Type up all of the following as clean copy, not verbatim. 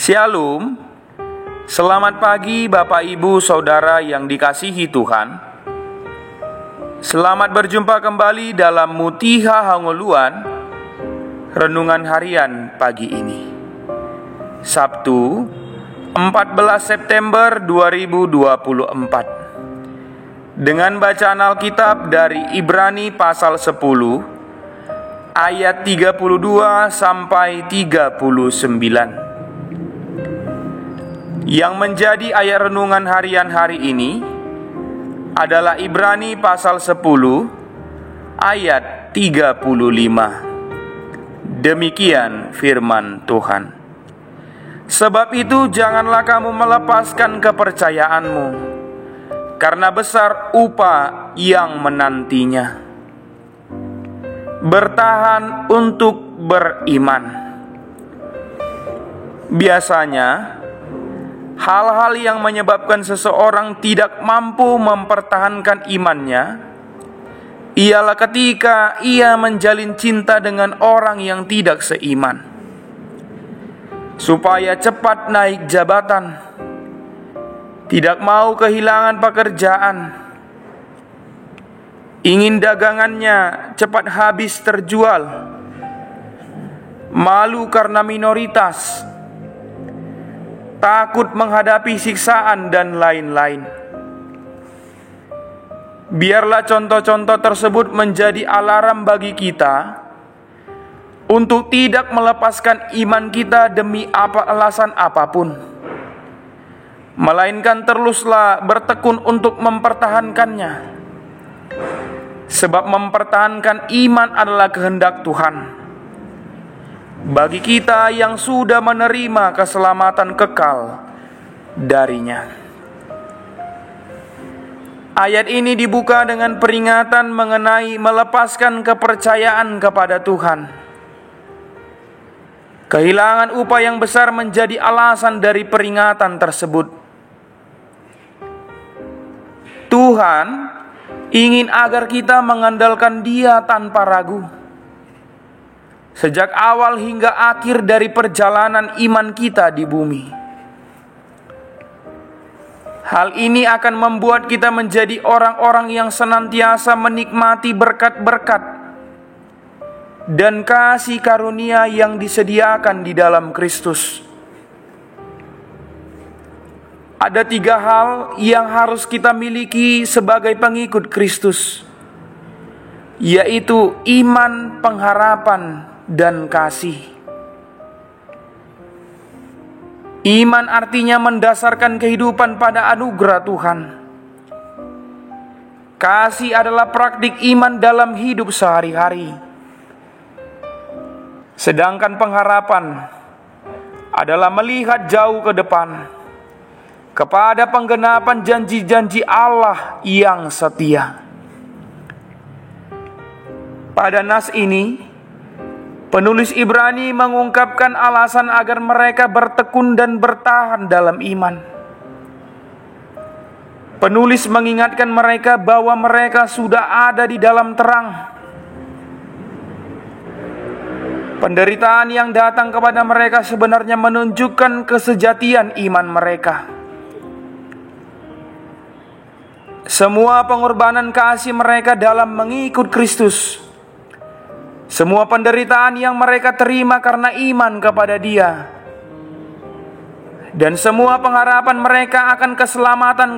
Shalom, selamat pagi Bapak Ibu Saudara yang dikasihi Tuhan. Selamat berjumpa kembali dalam Mutiha Hangoluan, renungan harian pagi ini, Sabtu 14 September 2024. Dengan bacaan Alkitab dari Ibrani pasal 10 ayat 32 sampai 39. Yang menjadi ayat renungan harian hari ini adalah Ibrani pasal 10 ayat 35. Demikian firman Tuhan. Sebab itu janganlah kamu melepaskan kepercayaanmu, karena besar upah yang menantinya. Bertahan untuk beriman. Biasanya hal-hal yang menyebabkan seseorang tidak mampu mempertahankan imannya ialah ketika ia menjalin cinta dengan orang yang tidak seiman, supaya cepat naik jabatan, tidak mau kehilangan pekerjaan, ingin dagangannya cepat habis terjual, malu karena minoritas, takut menghadapi siksaan, dan lain-lain. Biarlah contoh-contoh tersebut menjadi alarm bagi kita untuk tidak melepaskan iman kita demi alasan apapun, melainkan teruslah bertekun untuk mempertahankannya. Sebab mempertahankan iman adalah kehendak Tuhan bagi kita yang sudah menerima keselamatan kekal darinya. Ayat ini dibuka dengan peringatan mengenai melepaskan kepercayaan kepada Tuhan. Kehilangan upah yang besar menjadi alasan dari peringatan tersebut. Tuhan ingin agar kita mengandalkan Dia tanpa ragu, sejak awal hingga akhir dari perjalanan iman kita di bumi. Hal ini akan membuat kita menjadi orang-orang yang senantiasa menikmati berkat-berkat dan kasih karunia yang disediakan di dalam Kristus. Ada 3 hal yang harus kita miliki sebagai pengikut Kristus, yaitu iman, pengharapan, dan kasih. Iman artinya mendasarkan kehidupan pada anugerah Tuhan. Kasih adalah praktik iman dalam hidup sehari-hari. Sedangkan pengharapan adalah melihat jauh ke depan kepada penggenapan janji-janji Allah yang setia. Pada nas ini, penulis Ibrani mengungkapkan alasan agar mereka bertekun dan bertahan dalam iman. Penulis mengingatkan mereka bahwa mereka sudah ada di dalam terang. Penderitaan yang datang kepada mereka sebenarnya menunjukkan kesejatian iman mereka. Semua pengorbanan kasih mereka dalam mengikut Kristus, semua penderitaan yang mereka terima karena iman kepada Dia, dan semua pengharapan mereka akan keselamatan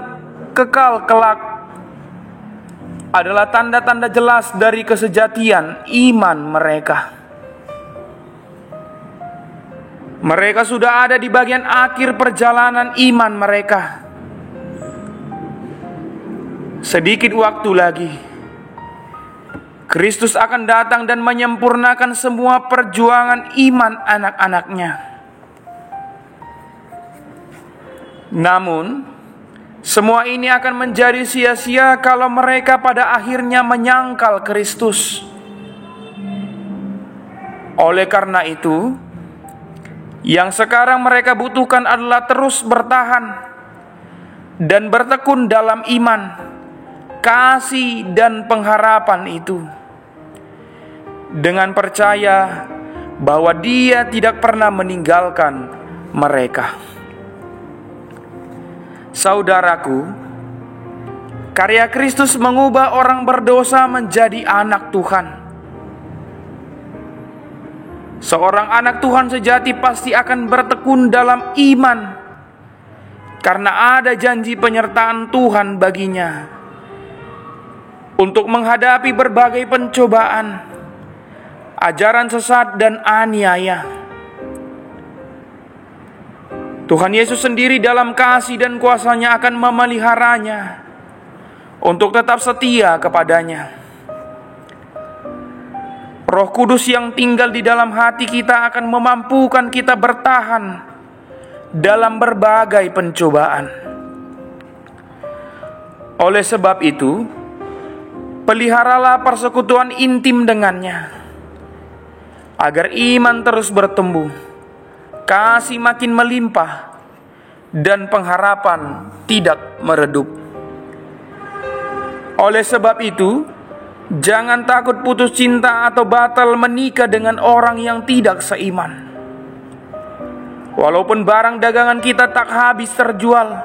kekal kelak adalah tanda-tanda jelas dari kesejatian iman mereka. Mereka sudah ada di bagian akhir perjalanan iman mereka. Sedikit waktu lagi, Kristus akan datang dan menyempurnakan semua perjuangan iman anak-anaknya. Namun, semua ini akan menjadi sia-sia kalau mereka pada akhirnya menyangkal Kristus. Oleh karena itu, yang sekarang mereka butuhkan adalah terus bertahan dan bertekun dalam iman, kasih, dan pengharapan itu, dengan percaya bahwa Dia tidak pernah meninggalkan mereka. Saudaraku, karya Kristus mengubah orang berdosa menjadi anak Tuhan. Seorang anak Tuhan sejati pasti akan bertekun dalam iman, karena ada janji penyertaan Tuhan baginya untuk menghadapi berbagai pencobaan, ajaran sesat dan aniaya. Tuhan Yesus sendiri dalam kasih dan kuasa-Nya akan memeliharanya untuk tetap setia kepadanya. Roh Kudus yang tinggal di dalam hati kita akan memampukan kita bertahan dalam berbagai pencobaan. Oleh sebab itu, peliharalah persekutuan intim dengannya, agar iman terus bertumbuh, kasih makin melimpah, dan pengharapan tidak meredup. Oleh sebab itu, jangan takut putus cinta atau batal menikah dengan orang yang tidak seiman. Walaupun barang dagangan kita tak habis terjual,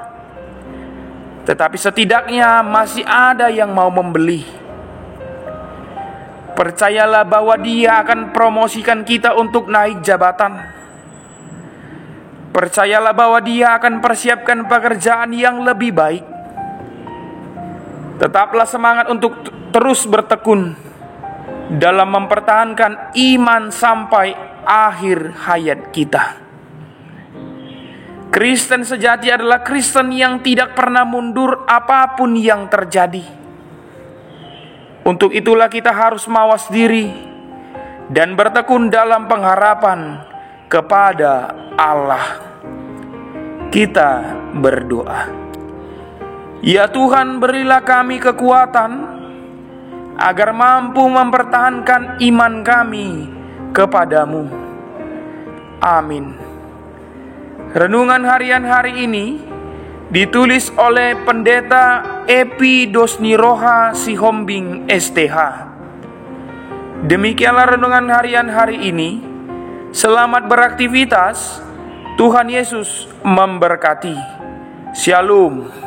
tetapi setidaknya masih ada yang mau membeli. Percayalah bahwa Dia akan promosikan kita untuk naik jabatan. Percayalah bahwa Dia akan persiapkan pekerjaan yang lebih baik. Tetaplah semangat untuk terus bertekun dalam mempertahankan iman sampai akhir hayat kita. Kristen sejati adalah Kristen yang tidak pernah mundur apapun yang terjadi. Untuk itulah kita harus mawas diri dan bertekun dalam pengharapan kepada Allah. Kita berdoa. Ya Tuhan, berilah kami kekuatan agar mampu mempertahankan iman kami kepadamu. Amin. Renungan harian hari ini ditulis oleh Pendeta Epi Dosniroha Sihombing STH. Demikianlah renungan harian hari ini. Selamat beraktivitas. Tuhan Yesus memberkati. Shalom.